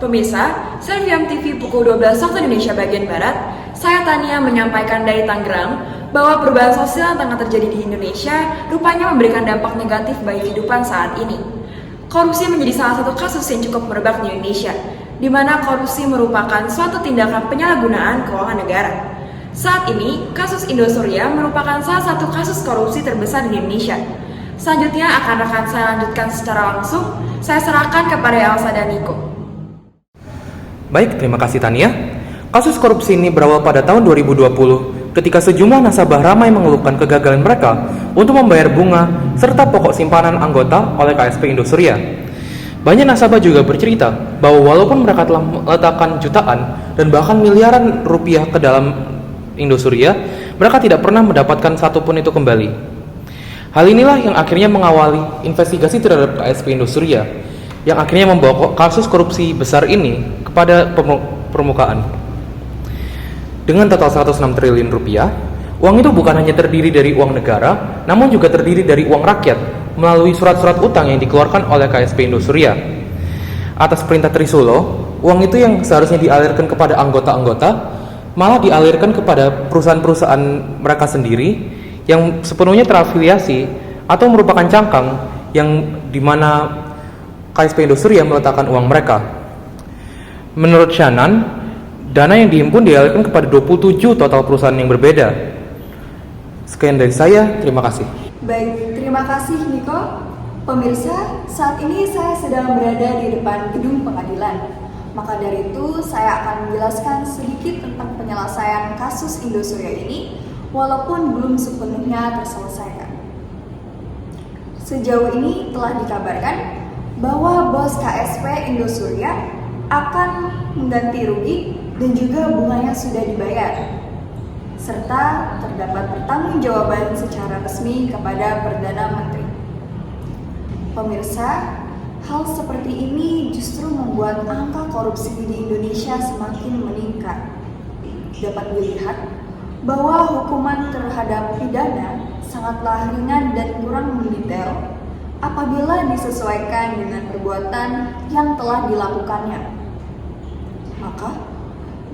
Pemirsa, Serviam TV pukul 12 waktu Indonesia bagian Barat, saya Tania menyampaikan dari Tangerang bahwa perubahan sosial yang tengah terjadi di Indonesia rupanya memberikan dampak negatif bagi kehidupan saat ini. Korupsi menjadi salah satu kasus yang cukup merebak di Indonesia, di mana korupsi merupakan suatu tindakan penyalahgunaan keuangan negara. Saat ini, kasus Indosuria merupakan salah satu kasus korupsi terbesar di Indonesia. Selanjutnya akan rekan saya lanjutkan secara langsung, saya serahkan kepada Elsa dan Niko. Baik, terima kasih Tania. Kasus korupsi ini berawal pada tahun 2020 ketika sejumlah nasabah ramai mengeluhkan kegagalan mereka untuk membayar bunga serta pokok simpanan anggota oleh KSP Indosuria. Banyak nasabah juga bercerita bahwa walaupun mereka telah meletakkan jutaan dan bahkan miliaran rupiah ke dalam Indosuria, mereka tidak pernah mendapatkan satupun itu kembali. Hal inilah yang akhirnya mengawali investigasi terhadap KSP Indosuria, yang akhirnya membawa kasus korupsi besar ini kepada permukaan. Dengan total 106 triliun rupiah, uang itu bukan hanya terdiri dari uang negara, namun juga terdiri dari uang rakyat melalui surat-surat utang yang dikeluarkan oleh KSP Indosuria. Atas perintah Trisulo, uang itu yang seharusnya dialirkan kepada anggota-anggota malah dialirkan kepada perusahaan-perusahaan mereka sendiri yang sepenuhnya terafiliasi atau merupakan cangkang yang dimana KSP Indosuria meletakkan uang mereka. Menurut Shannon, dana yang dihimpun dialirkan kepada 27 total perusahaan yang berbeda. Sekian dari saya, terima kasih. Baik, terima kasih Niko. Pemirsa, saat ini saya sedang berada di depan gedung pengadilan. Maka dari itu, saya akan menjelaskan sedikit tentang penyelesaian kasus Indosuria ini, walaupun belum sepenuhnya terselesaikan. Sejauh ini telah dikabarkan bahwa bos KSP Indosuria akan mengganti rugi dan juga bunganya sudah dibayar, serta terdapat pertanggungjawaban secara resmi kepada Perdana Menteri. Pemirsa, hal seperti ini justru membuat angka korupsi di Indonesia semakin meningkat. Dapat dilihat bahwa hukuman terhadap pidana sangatlah ringan dan kurang mendetail apabila disesuaikan dengan perbuatan yang telah dilakukannya. Maka,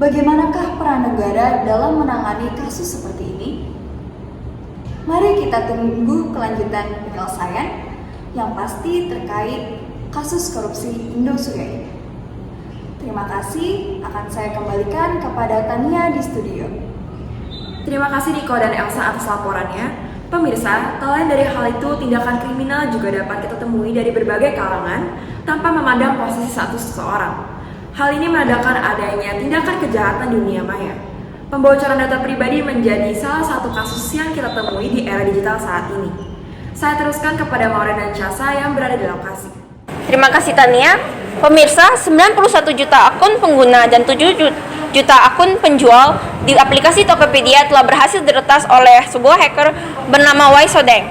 bagaimanakah peran negara dalam menangani kasus seperti ini? Mari kita tunggu kelanjutan penyelesaian yang pasti terkait kasus korupsi Indosuria ini. Terima kasih, akan saya kembalikan kepada Tania di studio. Terima kasih Niko dan Elsa atas laporannya. Pemirsa, selain dari hal itu, tindakan kriminal juga dapat kita temui dari berbagai kalangan tanpa memandang posisi status seseorang. Hal ini menandakan adanya tindakan kejahatan dunia maya. Pembocoran data pribadi menjadi salah satu kasus yang kita temui di era digital saat ini. Saya teruskan kepada Maureen dan Chasa yang berada di lokasi. Terima kasih Tania. Pemirsa, 91 juta akun pengguna dan 7 juta akun penjual di aplikasi Tokopedia telah berhasil diretas oleh sebuah hacker bernama Wai Sodeng.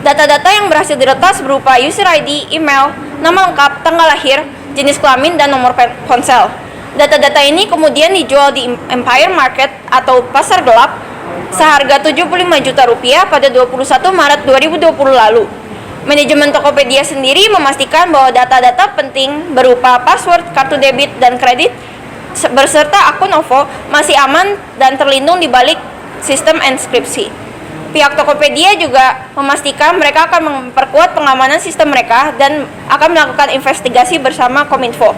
Data-data yang berhasil diretas berupa user ID, email, nama lengkap, tanggal lahir, jenis kelamin, dan nomor ponsel. Data-data ini kemudian dijual di Empire Market atau pasar gelap seharga 75 juta rupiah pada 21 Maret 2020 lalu. Manajemen Tokopedia sendiri memastikan bahwa data-data penting berupa password, kartu debit, dan kredit berserta akun OVO masih aman dan terlindung di balik sistem enkripsi. Pihak Tokopedia juga memastikan mereka akan memperkuat pengamanan sistem mereka dan akan melakukan investigasi bersama Kominfo.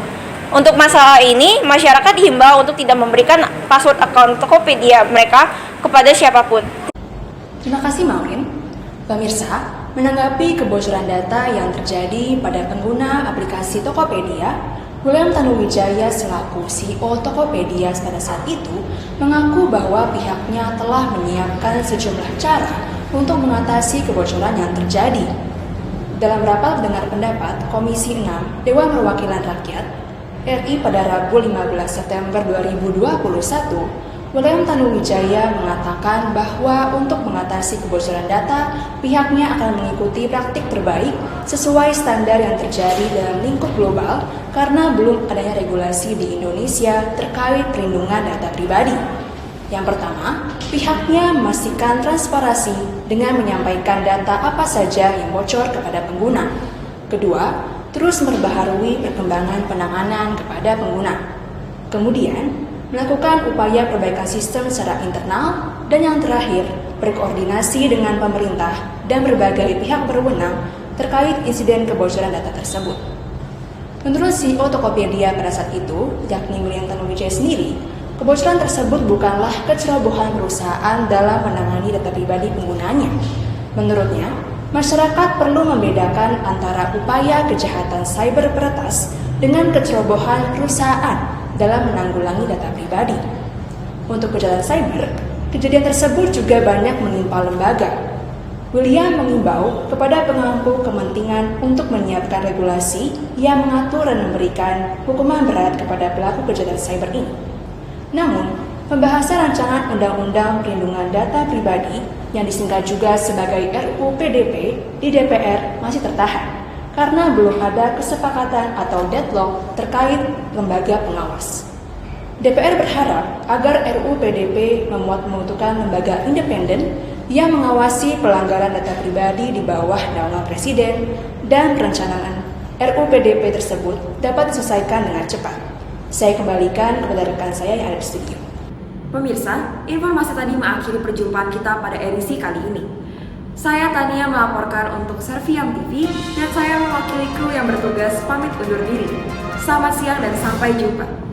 Untuk masalah ini, masyarakat dihimbau untuk tidak memberikan password akun Tokopedia mereka kepada siapapun. Terima kasih Maureen. Pemirsa, menanggapi kebocoran data yang terjadi pada pengguna aplikasi Tokopedia, William Tanuwijaya selaku CEO Tokopedia pada saat itu mengaku bahwa pihaknya telah menyiapkan sejumlah cara untuk mengatasi kebocoran yang terjadi. Dalam rapat dengar pendapat Komisi 6 Dewan Perwakilan Rakyat RI pada Rabu 15 September 2021, William Tanuwijaya mengatakan bahwa untuk mengatasi kebocoran data, pihaknya akan mengikuti praktik terbaik sesuai standar yang terjadi dalam lingkup global karena belum adanya regulasi di Indonesia terkait perlindungan data pribadi. Yang pertama, pihaknya memastikan transparansi dengan menyampaikan data apa saja yang bocor kepada pengguna. Kedua, terus memperbaharui perkembangan penanganan kepada pengguna. Kemudian, melakukan upaya perbaikan sistem secara internal, dan yang terakhir, berkoordinasi dengan pemerintah dan berbagai pihak berwenang terkait insiden kebocoran data tersebut. Menurut CEO Tokopedia pada saat itu, yakni William Tanuwijaya sendiri, kebocoran tersebut bukanlah kecerobohan perusahaan dalam menangani data pribadi penggunanya. Menurutnya, masyarakat perlu membedakan antara upaya kejahatan cyber peretas dengan kecerobohan perusahaan dalam menanggulangi data pribadi. Untuk kejahatan cyber, kejadian tersebut juga banyak menimpa lembaga. William mengimbau kepada pemangku kepentingan untuk menyiapkan regulasi yang mengatur dan memberikan hukuman berat kepada pelaku kejahatan cyber ini. Namun, pembahasan rancangan Undang-Undang Perlindungan Data Pribadi yang disingkat juga sebagai RUU PDP di DPR masih tertahan karena belum ada kesepakatan atau deadlock terkait lembaga pengawas. DPR berharap agar RUU PDP membentukkan lembaga independen yang mengawasi pelanggaran data pribadi di bawah naungan Presiden dan perencanaan RUU PDP tersebut dapat diselesaikan dengan cepat. Saya kembalikan kepada rekan saya yang ada di studio. Pemirsa, informasi tadi mengakhiri perjumpaan kita pada edisi kali ini. Saya Tania melaporkan untuk Serviam TV dan saya mewakili kru yang bertugas pamit undur diri. Selamat siang dan sampai jumpa.